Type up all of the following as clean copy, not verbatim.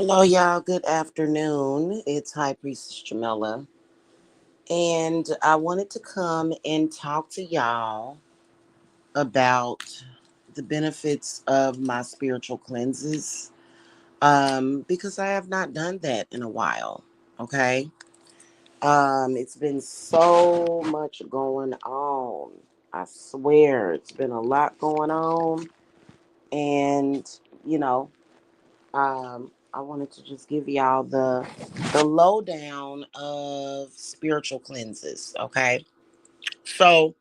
Hello, y'all. Good afternoon. It's High Priestess Jamila, and I wanted to come and talk to y'all about the benefits of my spiritual cleanses, because I have not done that in a while. Okay, it's been so much going on. I swear, it's been a lot going on, and you know. I wanted to just give y'all the lowdown of spiritual cleanses. Okay, so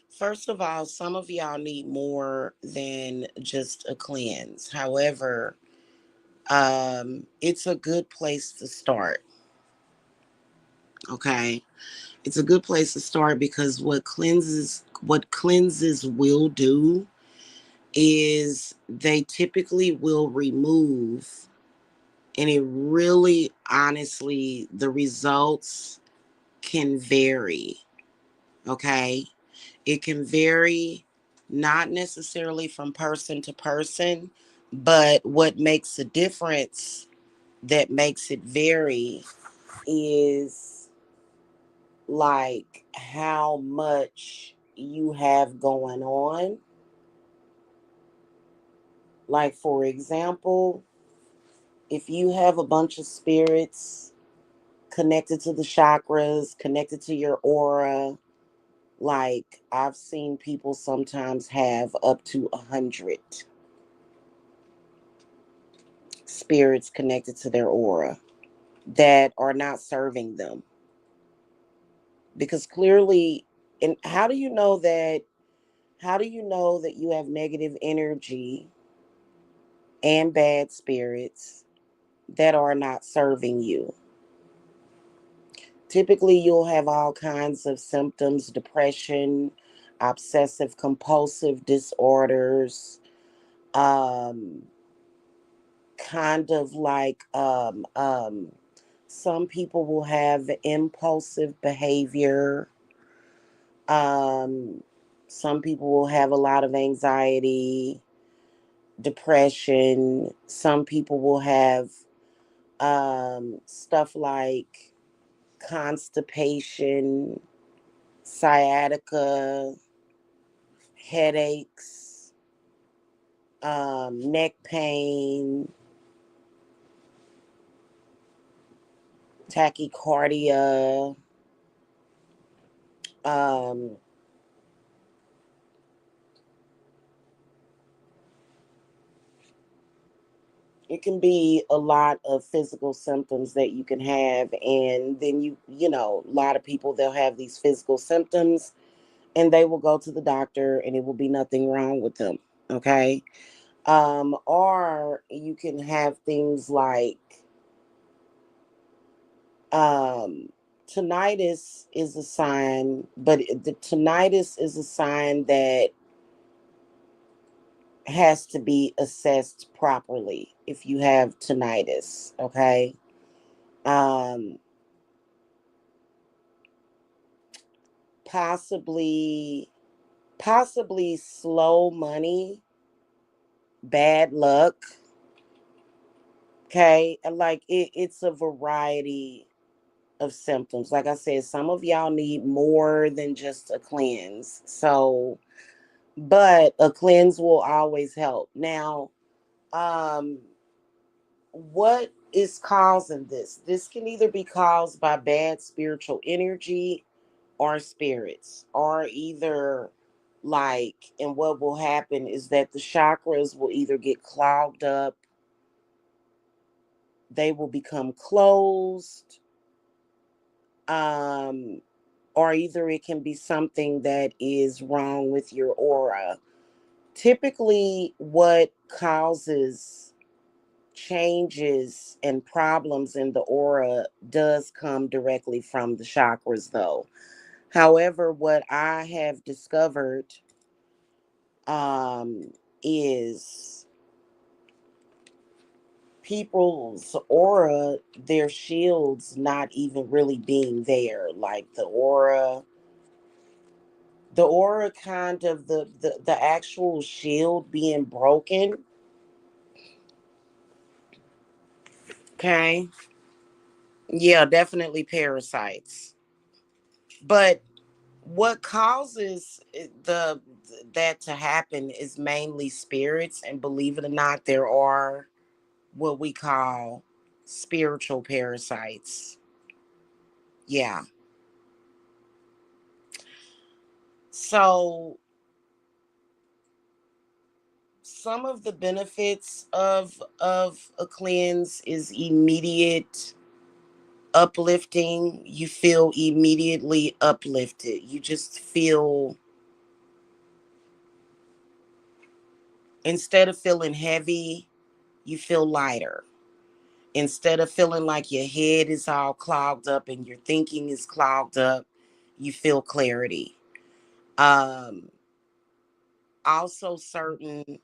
first of all, some of y'all need more than just a cleanse. However, it's a good place to start. Okay, it's a good place to start because what cleanses will do is they typically will remove. And it really, honestly, the results can vary. Okay. It can vary not necessarily from person to person, but what makes a difference that makes it vary is like how much you have going on. Like, for example, if you have a bunch of spirits connected to the chakras, connected to your aura. Like, I've seen people sometimes have up to 100 spirits connected to their aura that are not serving them. Because clearly, and how do you know that? How do you know that you have negative energy and bad spirits that are not serving you? Typically, you'll have all kinds of symptoms: depression, obsessive compulsive disorders, um, kind of like some people will have impulsive behavior. Um, some people will have a lot of anxiety, depression. Some people will have stuff like constipation, sciatica, headaches, neck pain, tachycardia. Um, it can be a lot of physical symptoms that you can have, and then a lot of people, they'll have these physical symptoms and they will go to the doctor and it will be nothing wrong with them. Okay. Or you can have things like um tinnitus is a sign, but the tinnitus is a sign that has to be assessed properly if you have tinnitus. Okay. um possibly slow money, bad luck. Okay. And like it's a variety of symptoms. Like I said, some of y'all need more than just a cleanse. So, but a cleanse will always help. Now, um what is causing this can either be caused by bad spiritual energy or spirits, or either like, and what will happen is that the chakras will either get clogged up, they will become closed, um, or either it can be something that is wrong with your aura. Typically, what causes changes and problems in the aura does come directly from the chakras, though. However, what I have discovered um, is people's aura, their shields not even really being there. Like the aura kind of the actual shield being broken Okay. Yeah, definitely parasites. But what causes the that to happen is mainly spirits, and believe it or not, there are what we call spiritual parasites. Yeah. So some of the benefits of a cleanse is immediate uplifting. You feel immediately uplifted. You just feel, instead of feeling heavy, you feel lighter. Instead of feeling like your head is all clogged up and your thinking is clogged up, you feel clarity. Um, also certain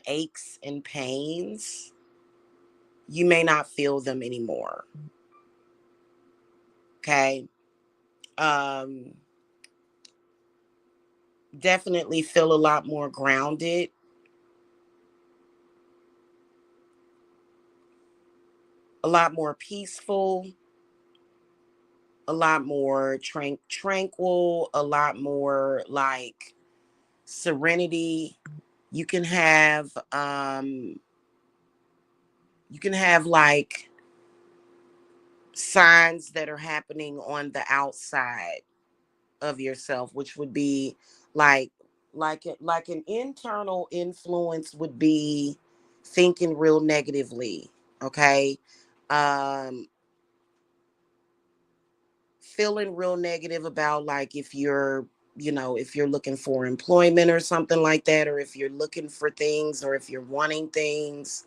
aches and pains, you may not feel them anymore. Okay. Um, definitely feel a lot more grounded, a lot more peaceful, a lot more tranquil, a lot more like serenity. You can have like signs that are happening on the outside of yourself, which would be like like an internal influence would be thinking real negatively. Okay. um Feeling real negative about, like, if you're, if you're looking for employment or something like that, or if you're looking for things, or if you're wanting things,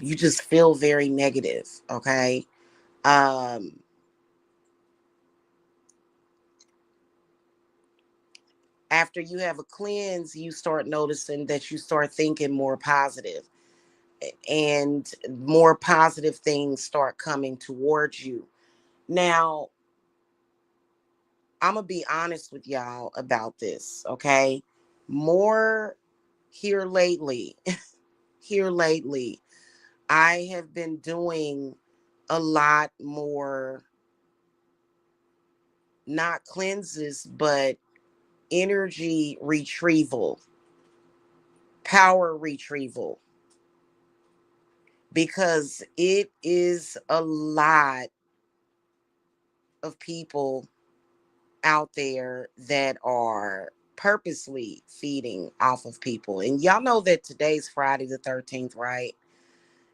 you just feel very negative. Okay. um After you have a cleanse, you start noticing that you start thinking more positive, and more positive things start coming towards you. Now, I'm gonna be honest with y'all about this. Okay. More here lately, here lately, I have been doing a lot more, not cleanses, but energy retrieval, power retrieval, because it is a lot of people out there that are purposely feeding off of people. And y'all know that today's Friday the 13th, right?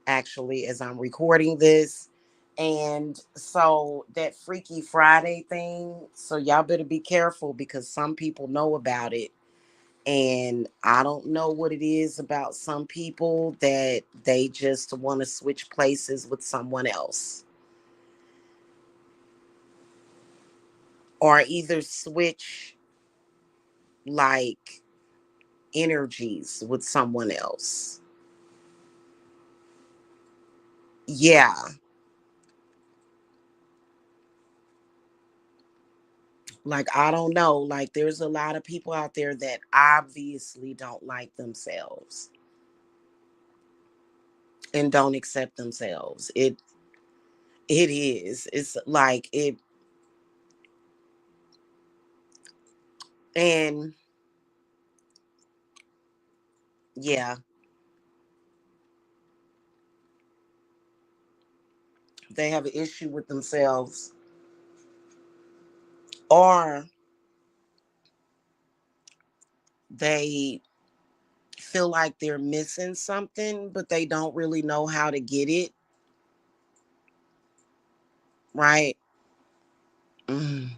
Actually, as I'm recording this. And so that Freaky Friday thing, so y'all better be careful, because some people know about it. And I don't know what it is about some people that they just want to switch places with someone else, or either switch like energies with someone else. Yeah. Like, I don't know. Like, there's a lot of people out there that obviously don't like themselves and don't accept themselves. It is. It's like it. And yeah, they have an issue with themselves, or they feel like they're missing something, but they don't really know how to get it. Right. Mm.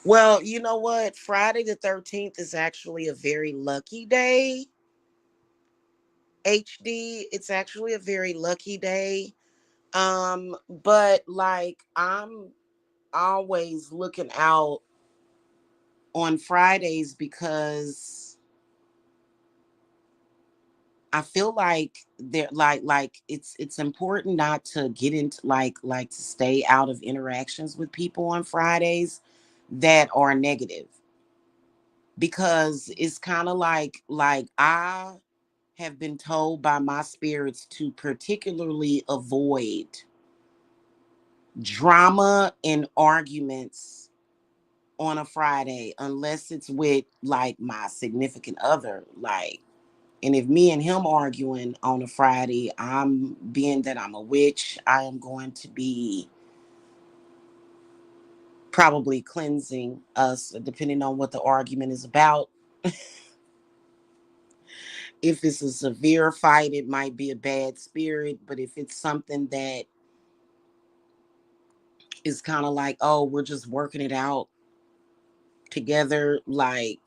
Well, you know what? Friday the 13th is actually a very lucky day. HD, it's actually a very lucky day. But like, I'm always looking out on Fridays, because I feel like they're it's important not to get into to stay out of interactions with people on Fridays that are negative, because it's kind of like I have been told by my spirits to particularly avoid drama and arguments on a Friday unless it's with like my significant other. Like, and if me and him arguing on a Friday, I'm being that I'm a witch, I am going to be probably cleansing us, depending on what the argument is about. If it's a severe fight, it might be a bad spirit. But if it's something that is kind of like, oh, we're just working it out together, like,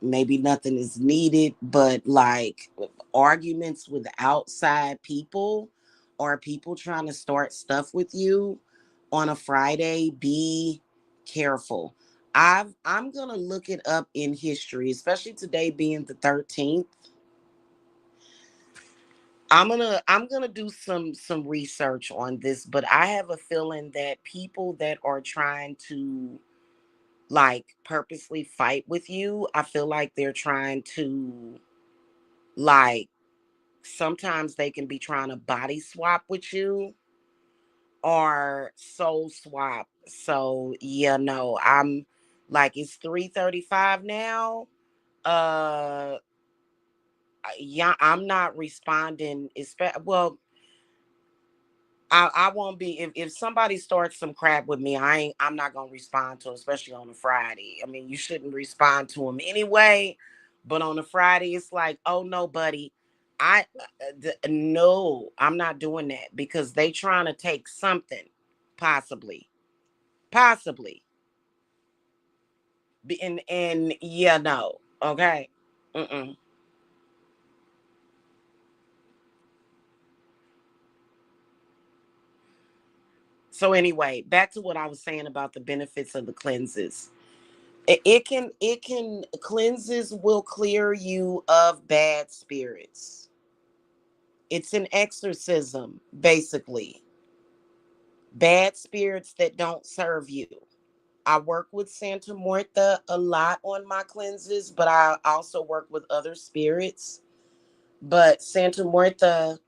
maybe nothing is needed, but like arguments with outside people or people trying to start stuff with you on a Friday, be careful. I'm gonna look it up in history, especially today being the 13th. I'm gonna do some research on this, but I have a feeling that people that are trying to like purposely fight with you, I feel like they're trying to like sometimes they can be trying to body swap with you or soul swap. So yeah, no, I'm like it's 3:35 now. Uh yeah, I'm not responding. Well, I won't be if somebody starts some crap with me, I'm not gonna respond to 'em, especially on a Friday. I mean, you shouldn't respond to them anyway, but on a Friday, it's like, oh no, buddy, no, I'm not doing that because they trying to take something, possibly, possibly, and yeah, no, okay, mm-mm. So anyway, back to what I was saying about the benefits of the cleanses. It can cleanses will clear you of bad spirits. It's an exorcism, basically. Bad spirits that don't serve you. I work with Santa Muerta a lot on my cleanses, but I also work with other spirits. But Santa Muerta,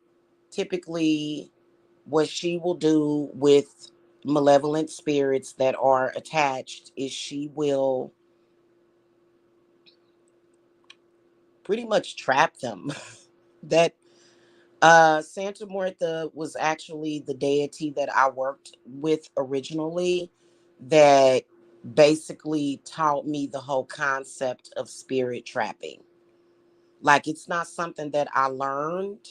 typically, what she will do with malevolent spirits that are attached is she will pretty much trap them. That Santa Muerta was actually the deity that I worked with originally, that basically taught me the whole concept of spirit trapping. Like, it's not something that I learned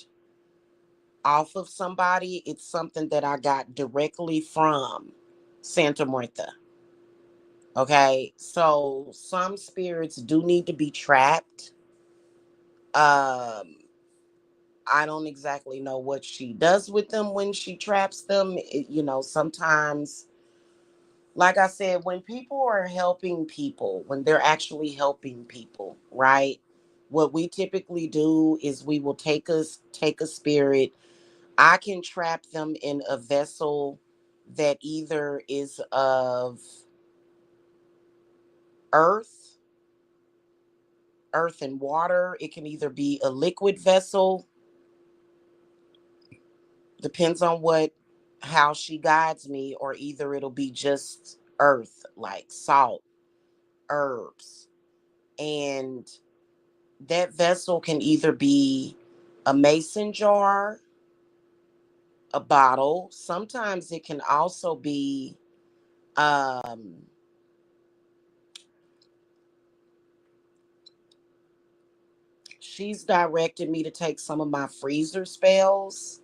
off of somebody, it's something that I got directly from Santa Muerta. Okay, so some spirits do need to be trapped. Um, I don't exactly know what she does with them when she traps them. Sometimes, like I said, when people are helping people, when they're actually helping people, right? What we typically do is we will take a spirit. I can trap them in a vessel that either is of earth, earth and water. It can either be a liquid vessel, depends on how she guides me, or either it'll be just earth, like salt, herbs. And that vessel can either be a mason jar, a bottle. Sometimes it can also be she's directed me to take some of my freezer spells,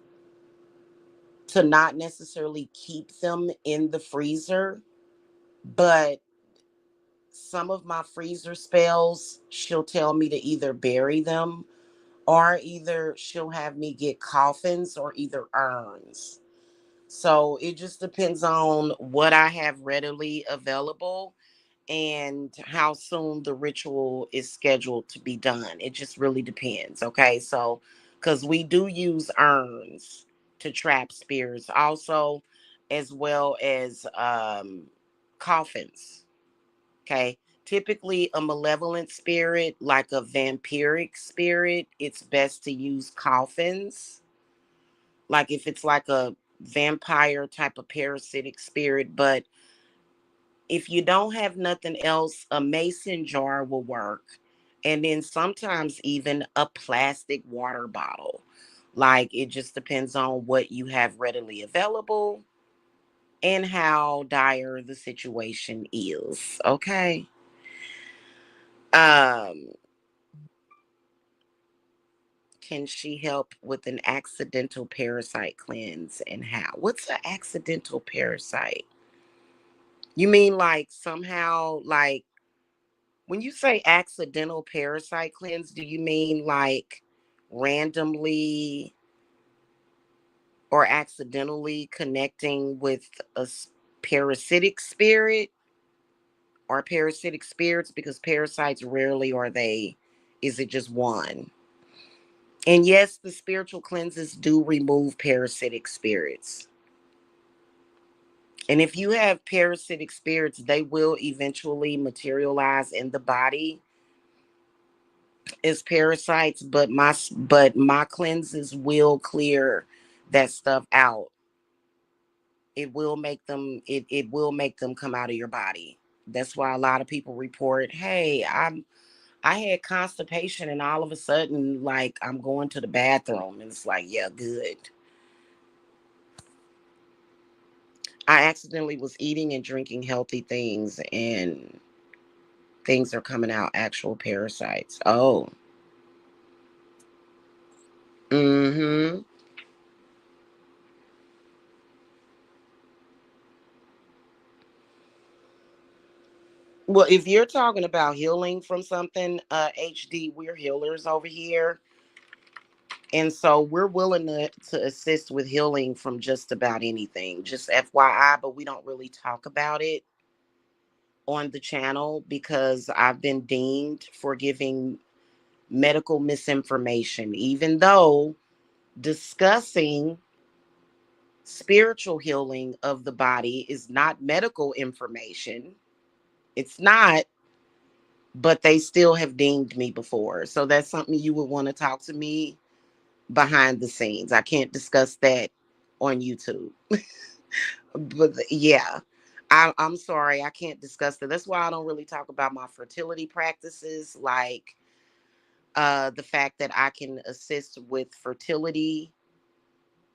to not necessarily keep them in the freezer, but some of my freezer spells, she'll tell me to either bury them, or either she'll have me get coffins or either urns. So it just depends on what I have readily available. and how soon the ritual is scheduled to be done. It just really depends. Okay. So, because we do use urns to trap spirits, also, as well as coffins. Okay. Typically, a malevolent spirit, like a vampiric spirit, it's best to use coffins. Like if it's like a vampire type of parasitic spirit. But if you don't have nothing else, a mason jar will work. And then sometimes even a plastic water bottle. Like it just depends on what you have readily available and how dire the situation is. Okay. Um, can she help with an accidental parasite cleanse and how? What's an accidental parasite? You mean like somehow like when you say accidental parasite cleanse, do you mean like randomly or accidentally connecting with a parasitic spirit or parasitic spirits? Because parasites rarely are they, is it just one? And yes, the spiritual cleanses do remove parasitic spirits. And if you have parasitic spirits, they will eventually materialize in the body as parasites, but my cleanses will clear that stuff out. It will make them come out of your body. That's why a lot of people report, hey, I had constipation and all of a sudden like I'm going to the bathroom and it's like, yeah, good. I accidentally was eating and drinking healthy things and things are coming out actual parasites. Oh. Mm-hmm. Well, if you're talking about healing from something, HD, we're healers over here. And so we're willing to assist with healing from just about anything. Just FYI, but we don't really talk about it on the channel because I've been dinged for giving medical misinformation, even though discussing spiritual healing of the body is not medical information. It's not, but they still have dinged me before. So that's something you would want to talk to me behind the scenes. I can't discuss that on YouTube. But yeah, I'm sorry, I can't discuss that. That's why I don't really talk about my fertility practices, like the fact that I can assist with fertility,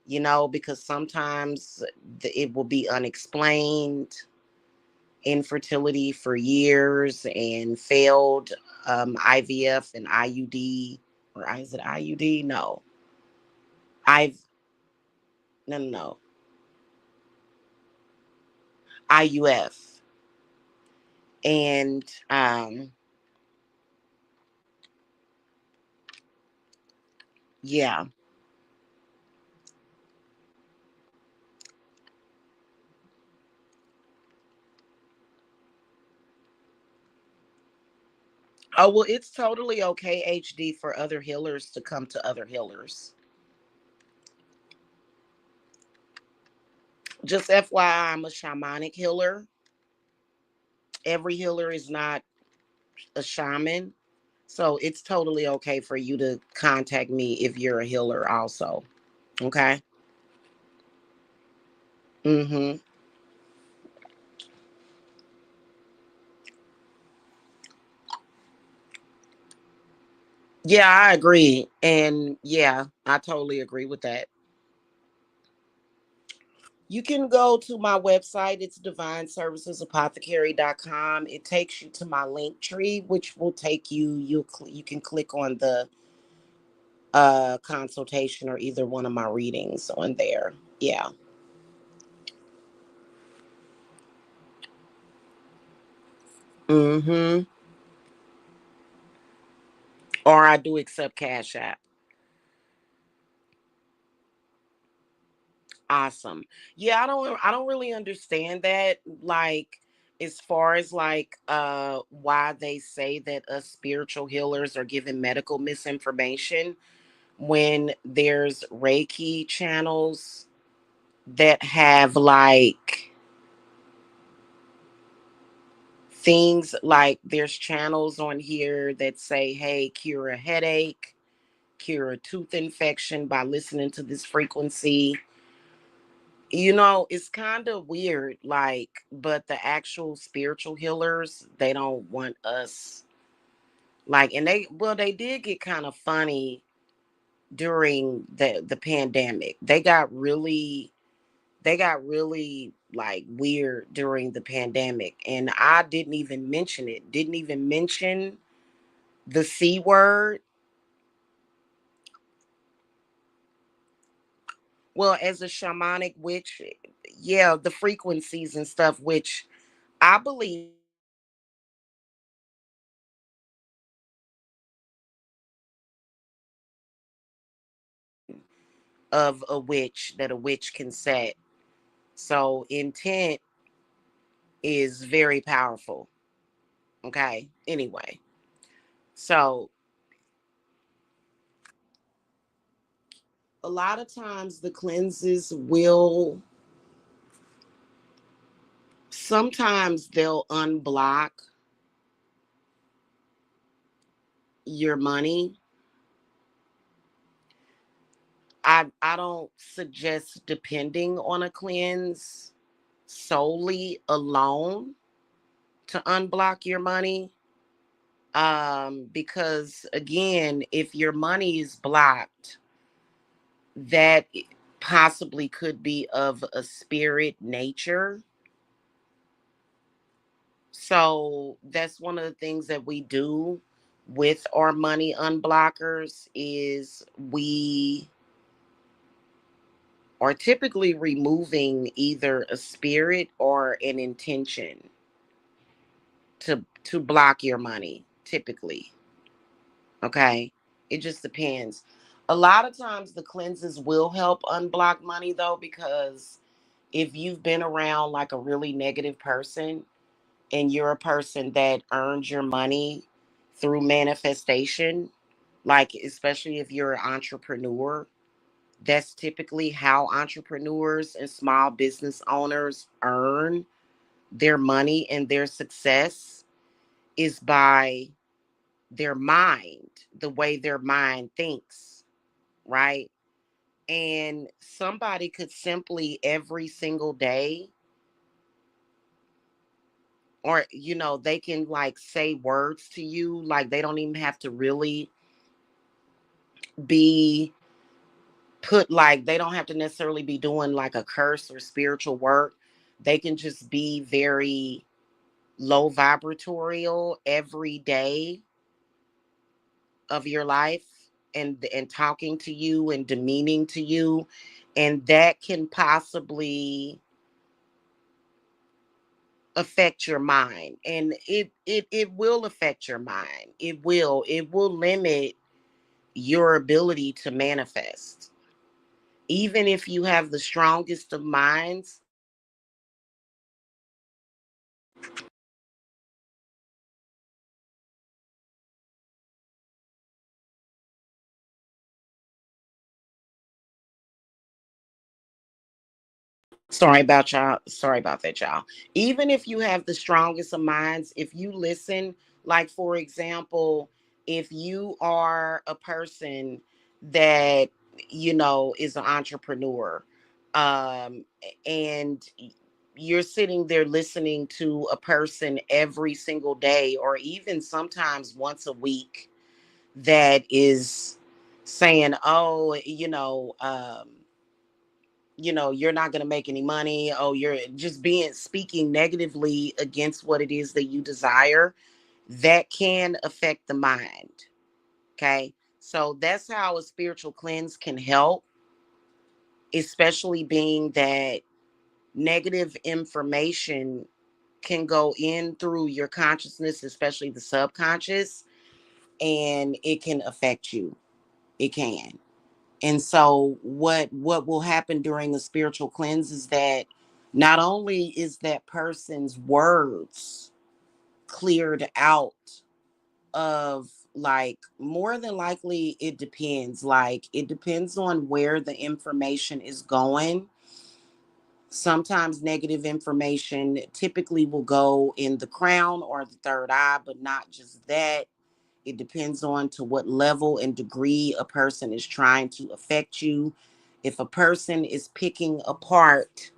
because sometimes it will be unexplained infertility for years and failed IVF and IUD, or is it IUD? No, I've no no no IUF, and yeah. Oh well, it's totally okay, HD, for other healers to come to other healers. Just FYI, I'm a shamanic healer. Every healer is not a shaman. So it's totally okay for you to contact me if you're a healer also. Okay. Mm-hmm. Yeah, I agree. And yeah, I totally agree with that. You can go to my website. It's divineservicesapothecary.com. It takes you to my link tree, which will take you, you can click on the consultation or either one of my readings on there. Yeah. Mm-hmm. Or I do accept Cash App. Awesome. Yeah, I don't really understand that. Like, As far as like why they say that us spiritual healers are giving medical misinformation when there's Reiki channels that have like things like there's channels on here that say, hey, cure a headache, cure a tooth infection by listening to this frequency. It's kind of weird, like, but the actual spiritual healers, they don't want us like, and they did get kind of funny during the pandemic. They got really like weird during the pandemic, and I didn't even mention it. Didn't even mention the C word. Well, as a shamanic witch, yeah, the frequencies and stuff, which I believe of a witch that a witch can set. So intent is very powerful. Okay. Anyway, so a lot of times the cleanses will sometimes they'll unblock your money. I don't suggest depending on a cleanse solely alone to unblock your money. Because again, if your money is blocked, that possibly could be of a spirit nature. So that's one of the things that we do with our money unblockers is we are typically removing either a spirit or an intention to block your money typically. Okay? It just depends. A lot of times the cleanses will help unblock money though, because if you've been around like a really negative person and you're a person that earns your money through manifestation, like especially if you're an entrepreneur, that's typically how entrepreneurs and small business owners earn their money and their success is by their mind, the way their mind thinks, right? And somebody could simply every single day, or they can like say words to you, like they don't even have to really be put, like they don't have to necessarily be doing like a curse or spiritual work. They can just be very low vibratorial every day of your life, and talking to you and demeaning to you, and that can possibly affect your mind, and it will affect your mind. It will limit your ability to manifest. Even if you have the strongest of minds. Sorry about that, y'all. Even if you have the strongest of minds, if you listen, like for example, if you are a person that is an entrepreneur, um, and you're sitting there listening to a person every single day, or even sometimes once a week, that is saying, "Oh, you're not going to make any money. Oh, you're just being speaking negatively against what it is that you desire," that can affect the mind. Okay. So that's how a spiritual cleanse can help, especially being that negative information can go in through your consciousness, especially the subconscious, and it can affect you. It can. And so what will happen during the spiritual cleanse is that Not only is that person's words cleared out of, like, more than likely, it depends. Like, it depends on where the information is going. Sometimes negative information typically will go in the crown or the third eye, but not just that. It depends on to what level and degree a person is trying to affect you. If a person is picking apart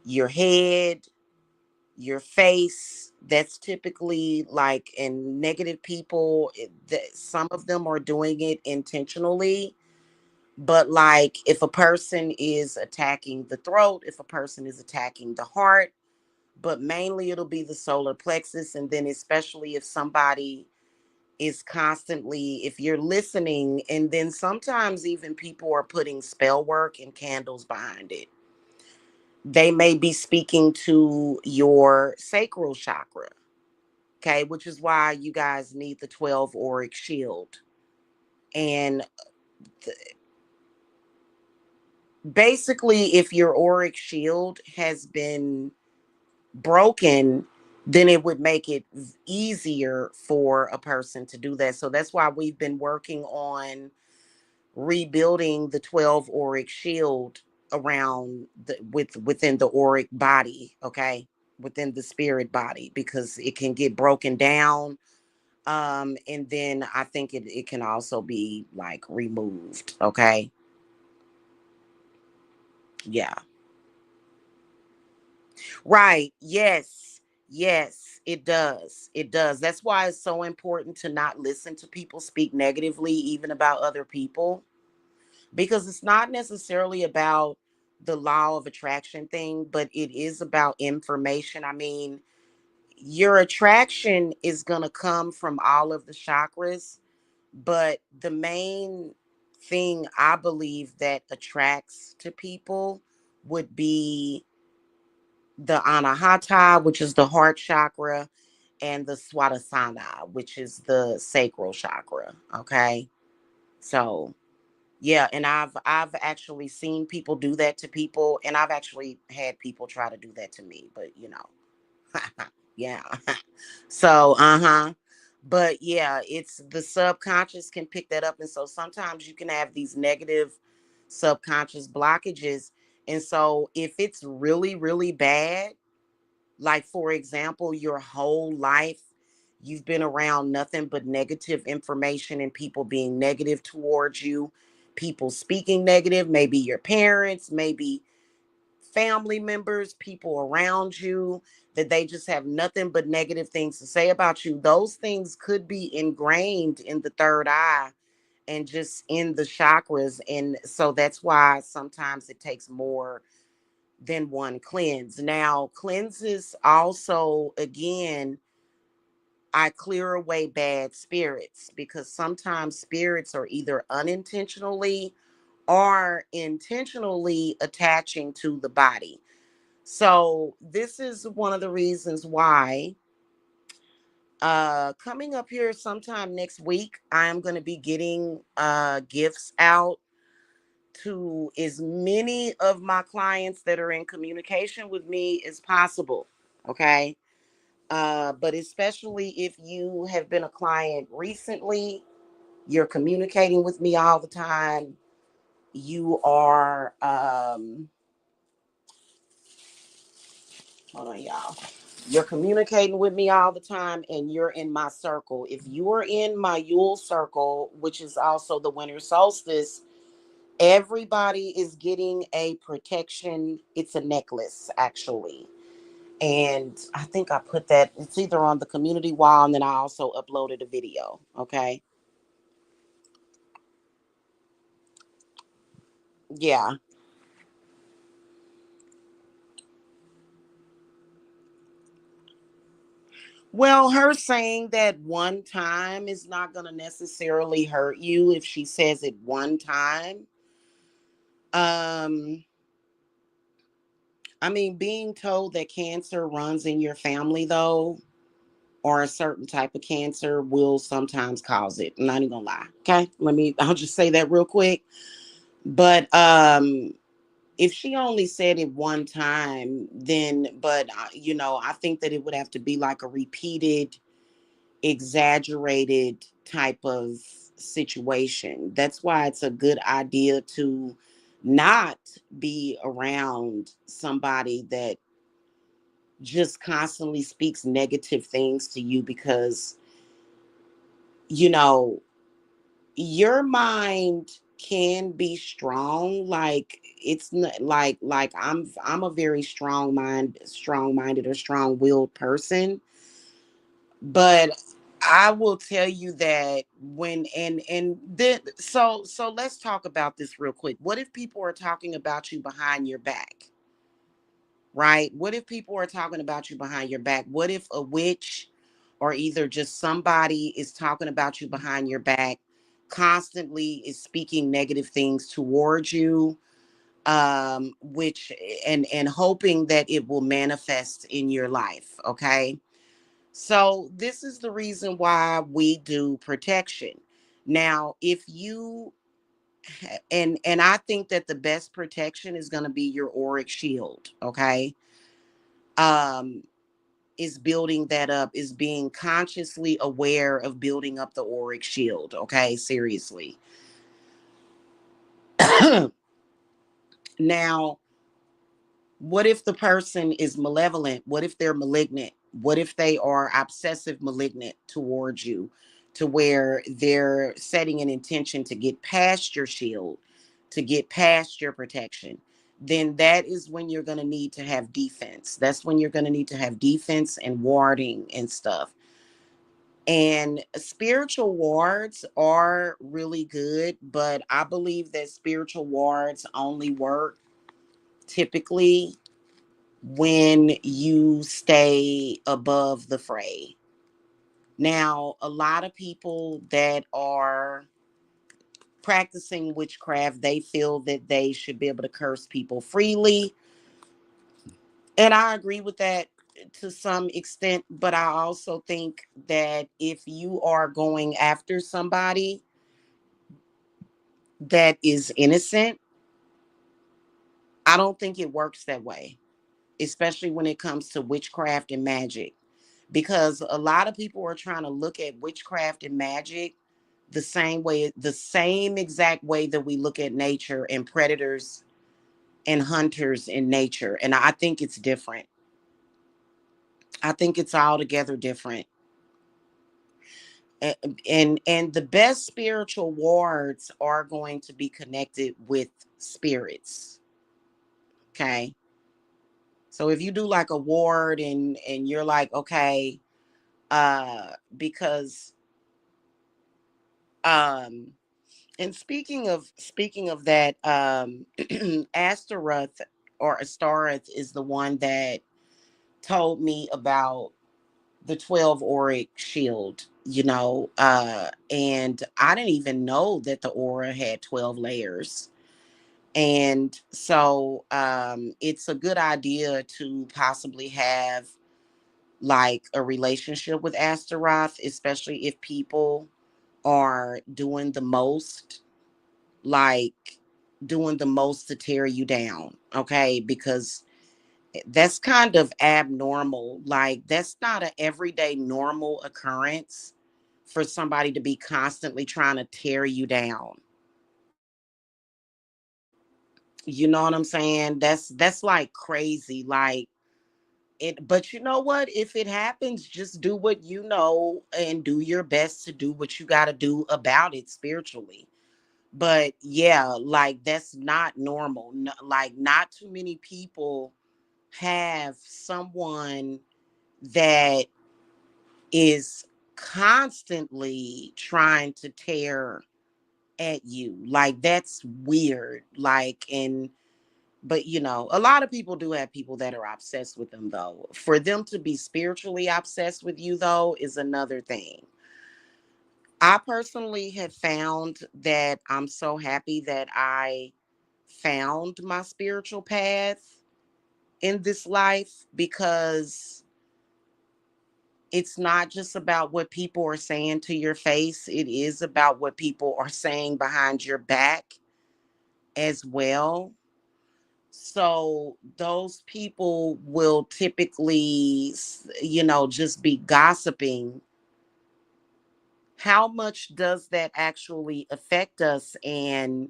your head, your face, that's typically like, in negative people, some of them are doing it intentionally. But like, if a person is attacking the throat, if a person is attacking the heart, but mainly it'll be the solar plexus. And then especially if somebody is constantly, if you're listening, and then sometimes even people are putting spell work and candles behind it. They may be speaking to your sacral chakra, okay, which is why you guys need the 12 auric shield. And basically, if your auric shield has been broken, then it would make it easier for a person to do that. So that's why we've been working on rebuilding the 12 auric shield around within the auric body, okay, within the spirit body, because it can get broken down. And then I think it can also be like removed, okay. Yeah. Right. Yes. Yes, it does. It does. That's why it's so important to not listen to people speak negatively, even about other people, because it's not necessarily about the law of attraction thing, but it is about information. I mean, your attraction is going to come from all of the chakras, but the main thing I believe that attracts to people would be the anahata, which is the heart chakra, and the swadhisthana, which is the sacral chakra. Okay. So yeah, and I've actually seen people do that to people, and I've actually had people try to do that to me, but yeah. So, but yeah, it's the subconscious can pick that up, and so sometimes you can have these negative subconscious blockages. And so if it's really really bad, like, for example, your whole life, you've been around nothing but negative information and people being negative towards you, people speaking negative, maybe your parents, maybe family members, people around you, that they just have nothing but negative things to say about you. Those things could be ingrained in the third eye and just in the chakras. And so that's why sometimes it takes more than one cleanse. Now, cleanses also, again, I clear away bad spirits, because sometimes spirits are either unintentionally or intentionally attaching to the body. So, this is one of the reasons why coming up here sometime next week, I am going to be getting gifts out to as many of my clients that are in communication with me as possible. Okay. But especially if you have been a client recently, you're communicating with me all the time. You are, hold on, y'all. You're communicating with me all the time, and you're in my circle. If you are in my Yule circle, which is also the winter solstice, everybody is getting a protection. It's a necklace, actually. And I think I put that, it's either on the community wall, and then I also uploaded a video. Okay. Yeah. Well, her saying that one time is not going to necessarily hurt you if she says it one time. Um, I mean, being told that cancer runs in your family, though, or a certain type of cancer will sometimes cause it. I'm not even gonna lie. Okay. I'll just say that real quick. But If she only said it one time, then, but, I think that it would have to be like a repeated, exaggerated type of situation. That's why it's a good idea to not be around somebody that just constantly speaks negative things to you, because, you know, your mind can be strong. Like, it's not like I'm a very strong minded or strong-willed person. But I will tell you that when and then, so let's talk about this real quick. What if people are talking about you behind your back? Right? What if people are talking about you behind your back? What if a witch, or either just somebody, is talking about you behind your back, constantly is speaking negative things towards you, which, and hoping that it will manifest in your life, okay? So this is the reason why we do protection. Now, if you and I think that the best protection is going to be your auric shield, okay? Um is building that up, is being consciously aware of building up the auric shield, okay? Seriously. Now, what if the person is malevolent? What if they're malignant? What if they are obsessive malignant towards you, to where they're setting an intention to get past your shield, to get past your protection? Then that is when you're going to need to have defense. That's when you're going to need to have defense and warding and stuff. And spiritual wards are really good, but I believe that spiritual wards only work typically when you stay above the fray. Now, a lot of people that are practicing witchcraft, they feel that they should be able to curse people freely. And I agree with that to some extent, but I also think that if you are going after somebody that is innocent, I don't think it works that way, especially when it comes to witchcraft and magic. Because a lot of people are trying to look at witchcraft and magic the same way, the same exact way that we look at nature and predators and hunters in nature. And I think it's different. I think it's altogether different. And the best spiritual wards are going to be connected with spirits. Okay. So if you do like a ward, and you're like, okay, because um and speaking of that, Astaroth or Astareth is the one that told me about the 12 auric shield, and I didn't even know that the aura had 12 layers. And so it's a good idea to possibly have like a relationship with Astaroth, especially if people are like doing the most to tear you down, okay? Because that's kind of abnormal. Like, that's not an everyday normal occurrence for somebody to be constantly trying to tear you down. You know what I'm saying? That's like crazy. Like, but you know what? If it happens, just do what you know and do your best to do what you got to do about it spiritually. But yeah, like, that's not normal. No, like, not too many people have someone that is constantly trying to tear at you. Like, that's weird. Like, and but a lot of people do have people that are obsessed with them, though. For them to be spiritually obsessed with you, though, is another thing. I personally have found that I'm so happy that I found my spiritual path in this life, because it's not just about what people are saying to your face. It is about what people are saying behind your back as well. So those people will typically, just be gossiping. How much does that actually affect us? And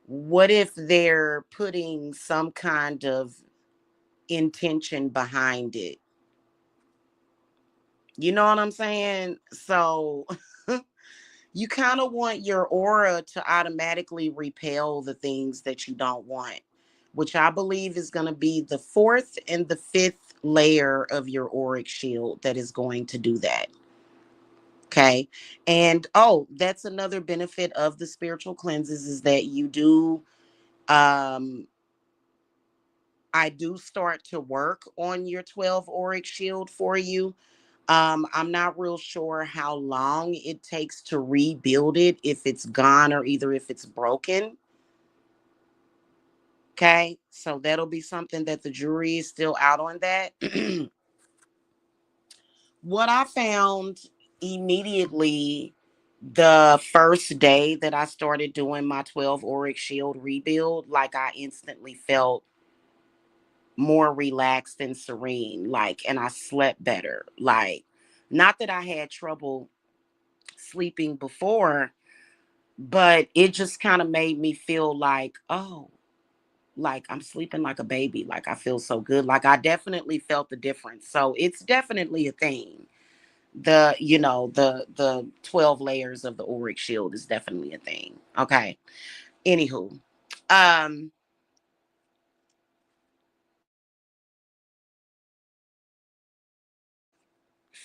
what if they're putting some kind of intention behind it? You know what I'm saying? So you kind of want your aura to automatically repel the things that you don't want, which I believe is going to be the fourth and the fifth layer of your auric shield that is going to do that. Okay. And oh, that's another benefit of the spiritual cleanses is that you do, um, I do start to work on your 12 auric shield for you. I'm not real sure how long it takes to rebuild it, if it's gone or either if it's broken. Okay. So that'll be something that the jury is still out on that. What I found immediately the first day that I started doing my 12 auric shield rebuild, like I instantly felt more relaxed and serene, like, and I slept better. Like, not that I had trouble sleeping before, but it just kind of made me feel like, oh, like I'm sleeping like a baby. Like I feel so good. Like I definitely felt the difference. So it's definitely a thing. The 12 layers of the auric shield is definitely a thing. Okay. Anywho. Um,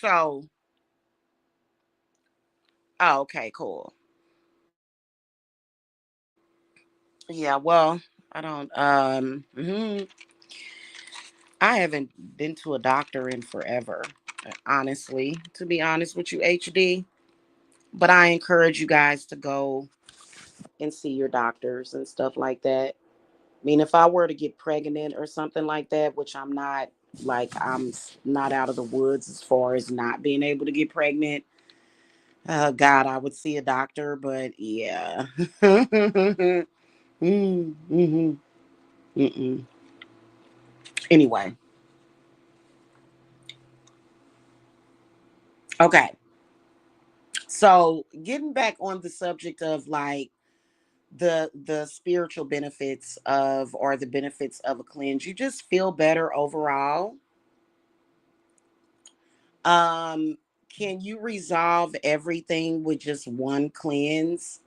so oh, okay, cool. Yeah, well, I don't I haven't been to a doctor in forever, honestly, to be honest with you, HD. But I encourage you guys to go and see your doctors and stuff like that. I mean, if I were to get pregnant or something like that, which I'm not, like, I'm not out of the woods as far as not being able to get pregnant. God, I would see a doctor, but yeah. Mm-hmm. Mm-mm. Anyway, okay. So getting back on the subject of like the spiritual benefits of or the benefits of a cleanse, you just feel better overall. Um, can you resolve everything with just one cleanse?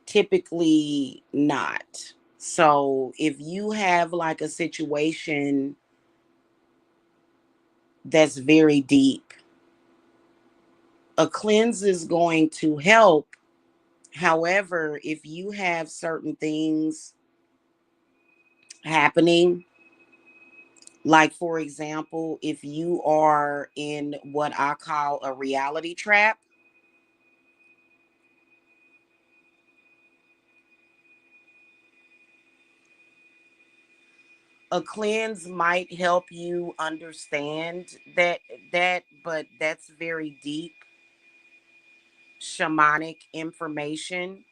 Typically not. So if you have like a situation that's very deep, a cleanse is going to help. However, if you have certain things happening, like for example, if you are in what I call a reality trap, a cleanse might help you understand that, but that's very deep shamanic information.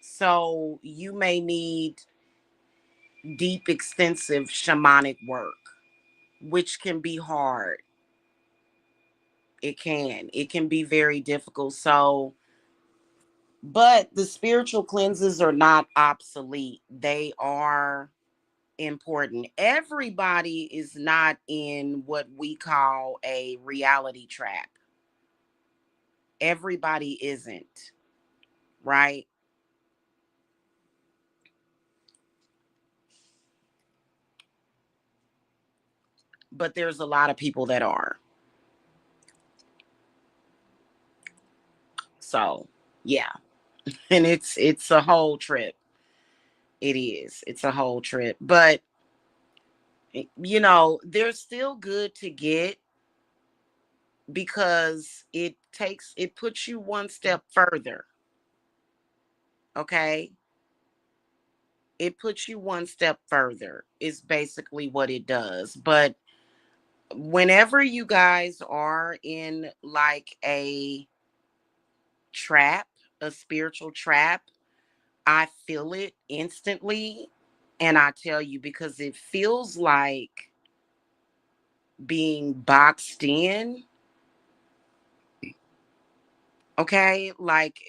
So you may need deep, extensive shamanic work, which can be hard. It can be very difficult. So, but the spiritual cleanses are not obsolete. They are important. Everybody is not in what we call a reality trap. Everybody isn't, right? But there's a lot of people that are. So, yeah. And it's a whole trip. It is. It's a whole trip. But they're still good to get because it puts you one step further. Okay? It puts you one step further. Is basically what it does. But whenever you guys are in like a trap, a spiritual trap, I feel it instantly. And I tell you, because it feels like being boxed in. Okay, like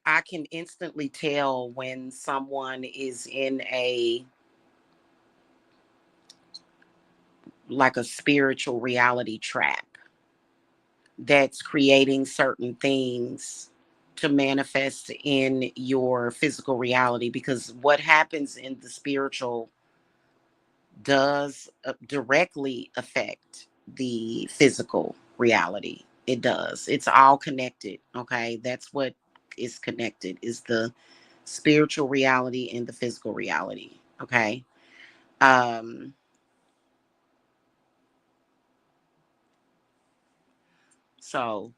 I can instantly tell when someone is in a like a spiritual reality trap that's creating certain things to manifest in your physical reality, because what happens in the spiritual does directly affect the physical reality. It does. It's all connected. Okay, that's what is connected, is the spiritual reality and the physical reality. Okay. um so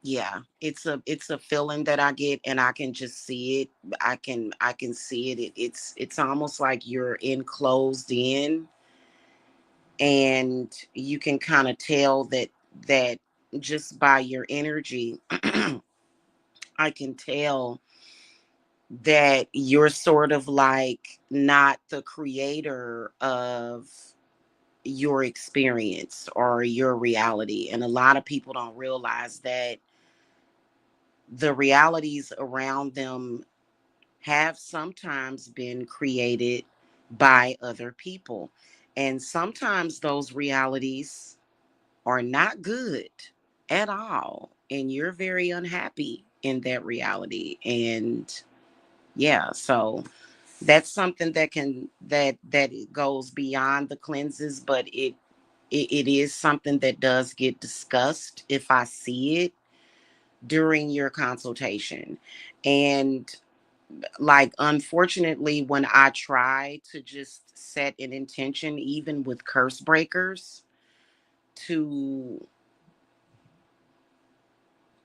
yeah, it's a feeling that I get, and I can just see it. I can see it. It's almost like you're enclosed in, and you can kind of tell that just by your energy. I can tell that you're sort of like not the creator of your experience or your reality. And a lot of people don't realize that the realities around them have sometimes been created by other people. And sometimes those realities are not good at all. And you're very unhappy in that reality. And yeah, so that's something that it goes beyond the cleanses, but it is something that does get discussed if I see it during your consultation. And like, unfortunately, when I try to just set an intention, even with curse breakers, to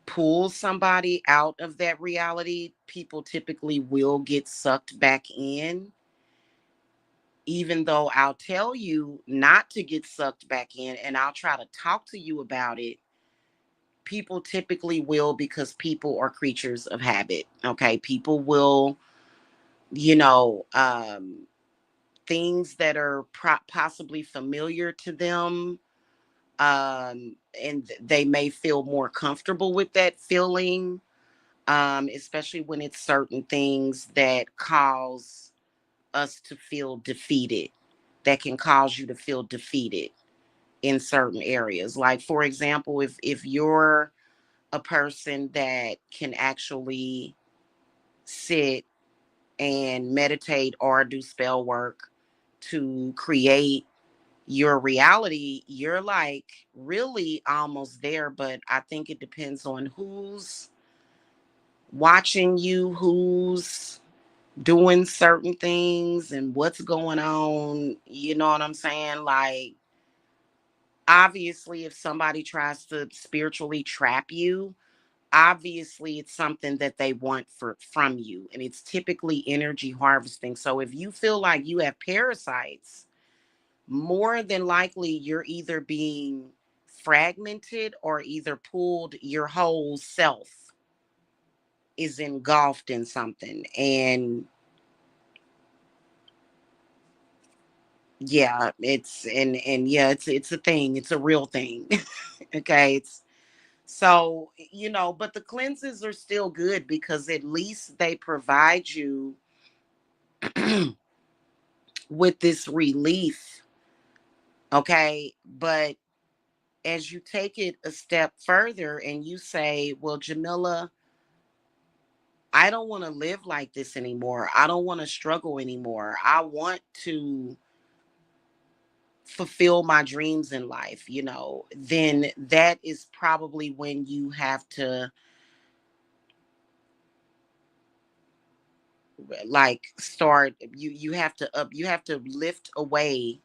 pull somebody out of that reality, people typically will get sucked back in. Even though I'll tell you not to get sucked back in and I'll try to talk to you about it, people typically will, because people are creatures of habit. Okay. People will, you know, things that are possibly familiar to them, and they may feel more comfortable with that feeling, especially when it's certain things that cause us to feel defeated, that can cause you to feel defeated in certain areas. Like, for example, if you're a person that can actually sit and meditate or do spell work to create your reality, you're like really almost there. But I think it depends on who's watching you, who's doing certain things, and what's going on. You know what I'm saying? Like, obviously, if somebody tries to spiritually trap you, obviously it's something that they want from you, and it's typically energy harvesting. So if you feel like you have parasites, more than likely you're either being fragmented or either pulled, your whole self is engulfed in something. And yeah, and yeah, it's a thing, it's a real thing. Okay, it's so, but the cleanses are still good because at least they provide you with this relief. Okay, but as you take it a step further and you say, well, Jamila, I don't want to live like this anymore. I don't want to struggle anymore. I want to fulfill my dreams in life, then that is probably when you have to, like, start, you have to lift away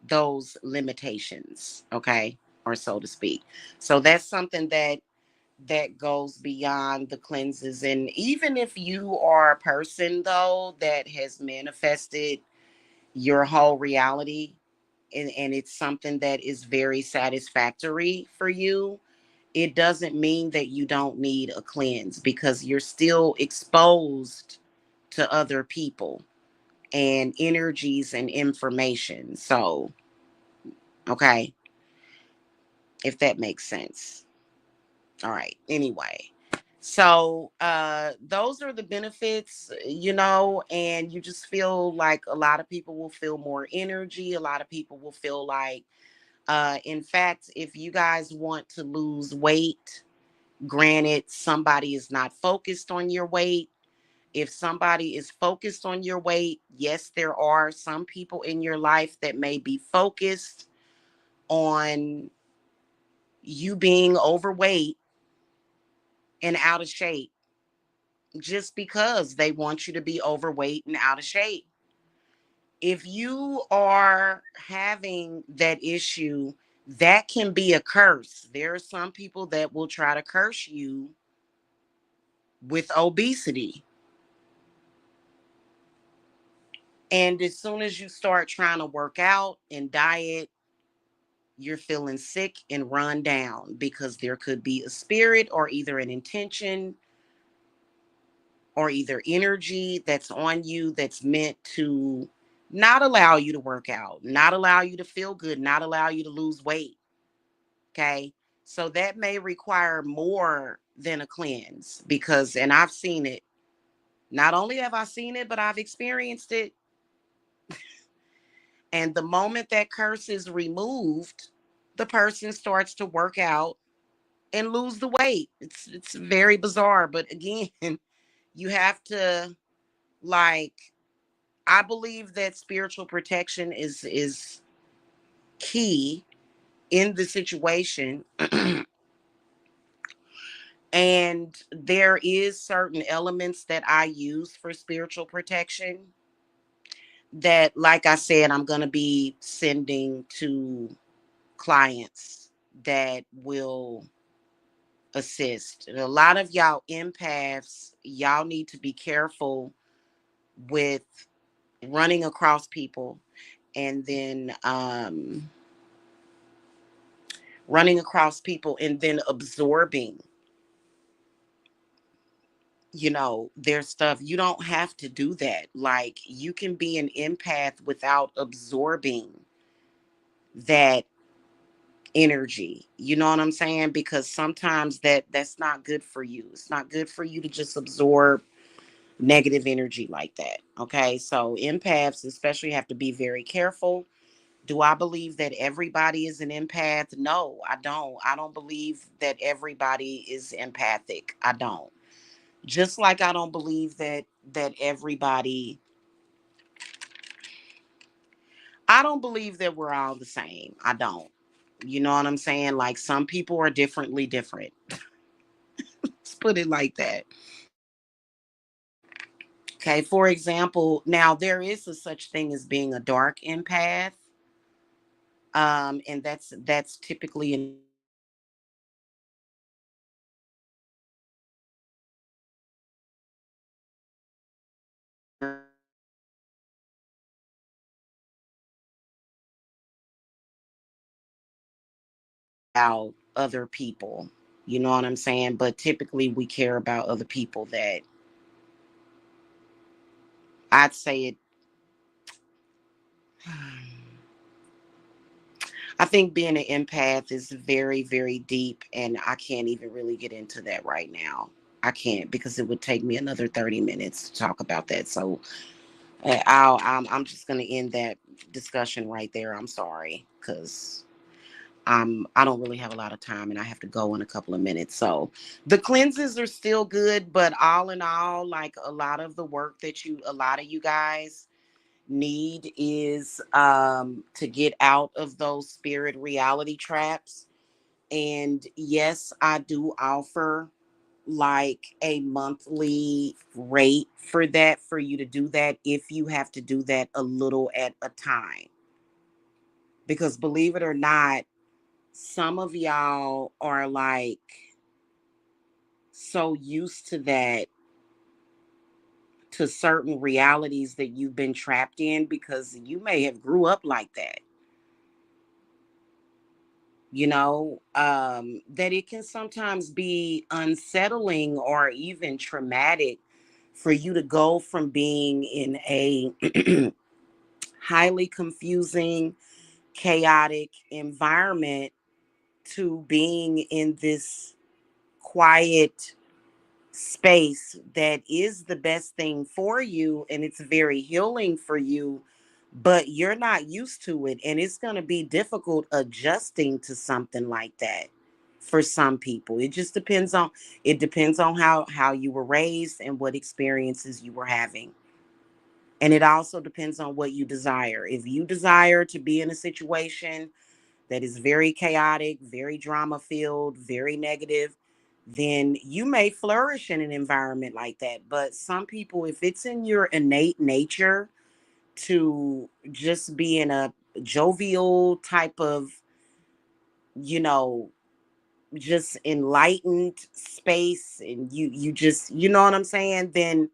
those limitations, okay, or so to speak. So that's something that goes beyond the cleanses. And even if you are a person though that has manifested your whole reality, and it's something that is very satisfactory for you, it doesn't mean that you don't need a cleanse, because you're still exposed to other people and energies and information. So, okay, if that makes sense. All right. Anyway, so those are the benefits, and you just feel like a lot of people will feel more energy. A lot of people will feel like, in fact, if you guys want to lose weight, granted, somebody is not focused on your weight. If somebody is focused on your weight, yes, there are some people in your life that may be focused on you being overweight and out of shape, just because they want you to be overweight and out of shape. If you are having that issue, that can be a curse. There are some people that will try to curse you with obesity. And as soon as you start trying to work out and diet, you're feeling sick and run down, because there could be a spirit or either an intention or either energy that's on you that's meant to not allow you to work out, not allow you to feel good, not allow you to lose weight. Okay. So that may require more than a cleanse, because, and I've seen it. Not only have I seen it, but I've experienced it. And the moment that curse is removed, the person starts to work out and lose the weight. It's very bizarre, but again, you have to, like, I believe that spiritual protection is key in the situation. And there is certain elements that I use for spiritual protection that, like I said, I'm going to be sending to clients that will assist. And a lot of y'all empaths, y'all need to be careful with running across people, and then absorbing, their stuff. You don't have to do that. Like, you can be an empath without absorbing that energy. You know what I'm saying? Because sometimes that's not good for you. It's not good for you to just absorb negative energy like that. Okay? So empaths especially have to be very careful. Do I believe that everybody is an empath? No, I don't. I don't believe that everybody is empathic. I don't. Just like I don't believe that everybody, I don't believe that we're all the same. I don't. You know what I'm saying? Like, some people are differently different. Let's put it like that. Okay, for example, now there is a such thing as being a dark empath. And that's typically an about other people. You know what I'm saying? But typically we care about other people that, I'd say it. I think being an empath is very, very deep, and I can't even really get into that right now. I can't, because it would take me another 30 minutes to talk about that. So I'm just going to end that discussion right there. I'm sorry, because I don't really have a lot of time, and I have to go in a couple of minutes. So the cleanses are still good, but all in all, like, a lot of you guys need is to get out of those spirit reality traps. And yes, I do offer like a monthly rate for that, for you to do that, if you have to do that a little at a time. Because believe it or not, some of y'all are like so used to that, to certain realities that you've been trapped in, because you may have grew up like that. that it can sometimes be unsettling or even traumatic for you to go from being in a highly confusing, chaotic environment to being in this quiet space that is the best thing for you and it's very healing for you, but you're not used to it, and it's going to be difficult adjusting to something like that for some people. It depends on how you were raised and what experiences you were having. And it also depends on what you desire. If you desire to be in a situation that is very chaotic, very drama filled, very negative, then you may flourish in an environment like that. But some people, if it's in your innate nature to just be in a jovial type of, you know, just enlightened space, and you just, you know what I'm saying, then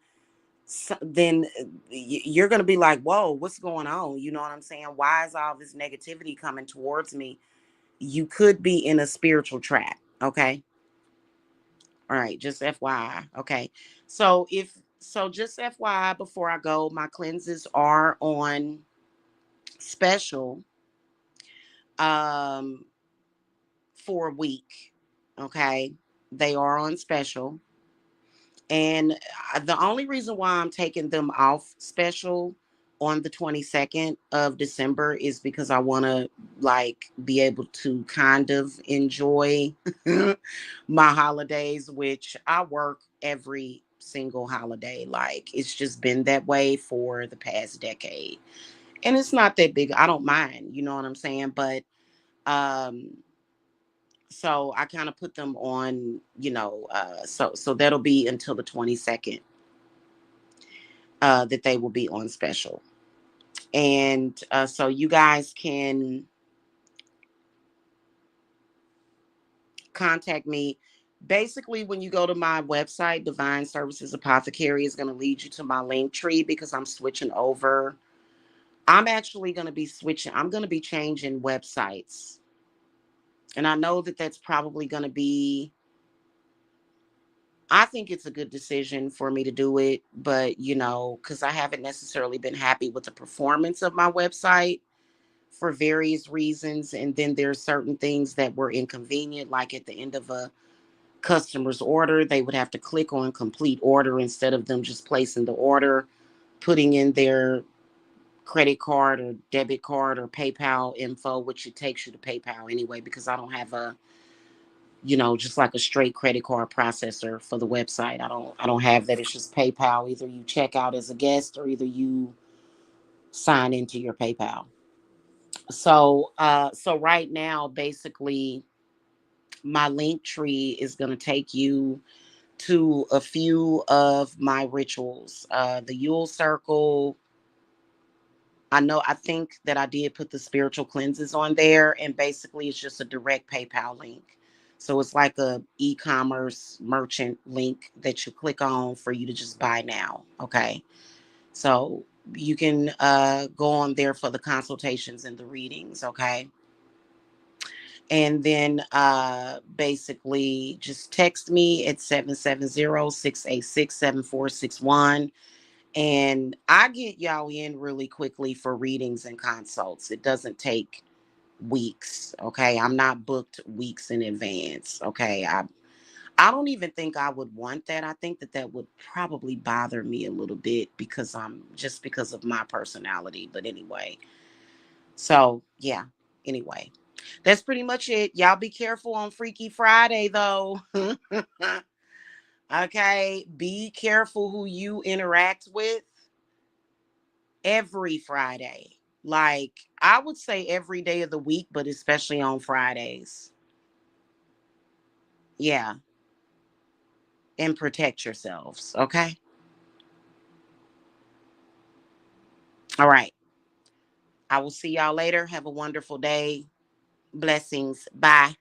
you're going to be like, whoa, what's going on? You know what I'm saying? Why is all this negativity coming towards me? You could be in a spiritual trap. Okay. All right. Just FYI. Okay. Just FYI, before I go, my cleanses are on special um, for a week. Okay. They are on special. And the only reason why I'm taking them off special on the 22nd of December is because I want to like be able to kind of enjoy my holidays, which I work every single holiday. Like it's just been that way for the past decade. And it's not that big. I don't mind, you know what I'm saying? But um so I kind of put them on, so that'll be until the 22nd that they will be on special. And so you guys can contact me. Basically, when you go to my website, Divine Services Apothecary is going to lead you to my link tree because I'm switching over. I'm actually going to be switching, I'm going to be changing websites. And I know that that's probably going to be, I think it's a good decision for me to do it, but because I haven't necessarily been happy with the performance of my website for various reasons. And then there's certain things that were inconvenient, like at the end of a customer's order, they would have to click on complete order instead of them just placing the order, putting in their credit card or debit card or PayPal info, which it takes you to PayPal anyway, because I don't have just like a straight credit card processor for the website. I don't have that. It's just PayPal. Either you check out as a guest or either you sign into your PayPal. So right now, basically, my link tree is going to take you to a few of my rituals. The Yule Circle. I think that I did put the spiritual cleanses on there, and basically it's just a direct PayPal link. So it's like a e-commerce merchant link that you click on for you to just buy now. Okay. So you can go on there for the consultations and the readings. Okay. And then basically just text me at 770-686-7461. And I get y'all in really quickly for readings and consults. It doesn't take weeks. Okay. I'm not booked weeks in advance. Okay. I don't even think I would want that. I think that would probably bother me a little bit because because of my personality. But anyway, so yeah, anyway, that's pretty much it. Y'all be careful on Freaky Friday, though. Okay. Be careful who you interact with every Friday. Like, I would say every day of the week, but especially on Fridays. Yeah. And protect yourselves. Okay. All right. I will see y'all later. Have a wonderful day. Blessings. Bye.